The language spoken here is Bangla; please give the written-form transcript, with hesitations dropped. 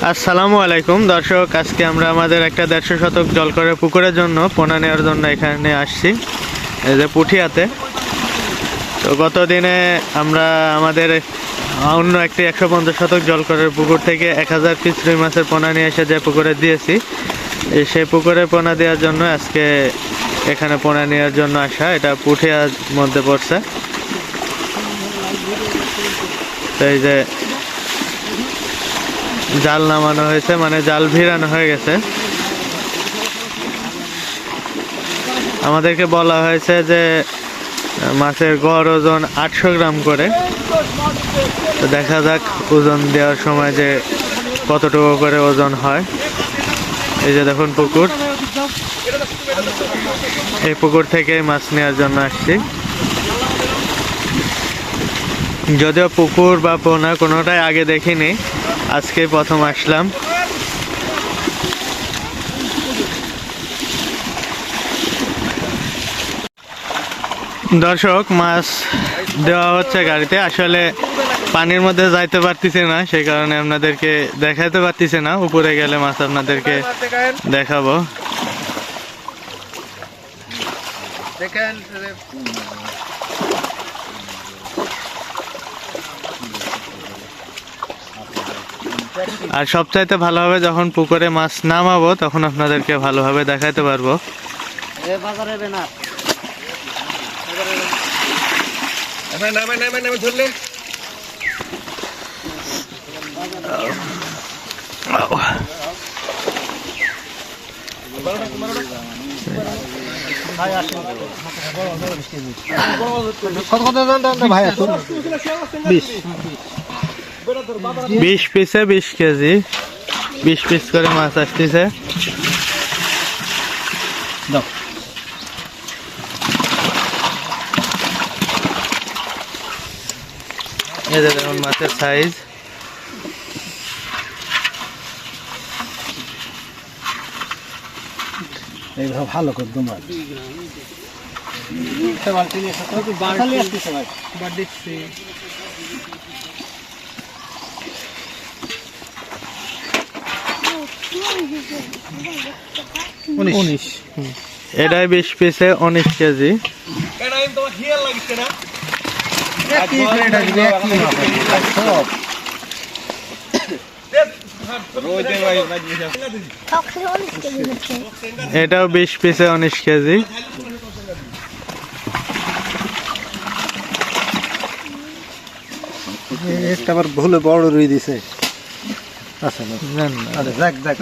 আসসালামু আলাইকুম দর্শক, আজকে আমরা আমাদের একটা 150 শতক জল করে পুকুরের জন্য পোনা নেওয়ার জন্য এখানে আসছি, এই যে পুঠিয়াতে। তো গত দিনে আমরা আমাদের অন্য একটি 150 শতক জল করে পুকুর থেকে 1000 পিস রুই মাছের পোনা নিয়ে এসে যে পুকুরে দিয়েছি, সেই পুকুরে পোনা দেওয়ার জন্য আজকে এখানে পোনা নেওয়ার জন্য আসা। এটা পুঠিয়ার মধ্যে পড়ছে। তো এই যে জাল নামানো হয়েছে, মানে জাল ভিড়ানো হয়ে গেছে। আমাদেরকে বলা হয়েছে যে মাছের গড় ওজন 800 গ্রাম করে। তো দেখা যাক ওজন দেওয়ার সময় যে কতটুকু করে ওজন হয়। এই যে দেখুন পুকুর, এই পুকুর থেকে মাছ নেওয়ার জন্য আসছি। যদিও পুকুর বা পোনা কোনোটাই আগে দেখিনি, আজকে প্রথম আসলাম। দর্শক, মাছ দেওয়া হচ্ছে গাড়িতে। আসলে পানির মধ্যে যাইতে পারতেছে না, সেই কারণে আপনাদেরকে দেখাতে পারতেছে না। উপরে গেলে মাছ আপনাদেরকে দেখাবো। আর সবচাইতে ভালো হবে যখন পুকুরে মাছ নামাবো, তখন আপনাদেরকে ভালোভাবে দেখাতে পারবো। বিশ পিসে 20 কেজি, 20 পিস করে মাছ আসতেছে। এই যে দেখুন মাছের সাইজ। এইভাবে ভালো করে তোমার এটাই 20 পিসে 19 কেজি। এটাও 20 পিসে 19 কেজি। একটা আবার ভুলে বড় রুই দিছে। আচ্ছা, দেখ দেখ।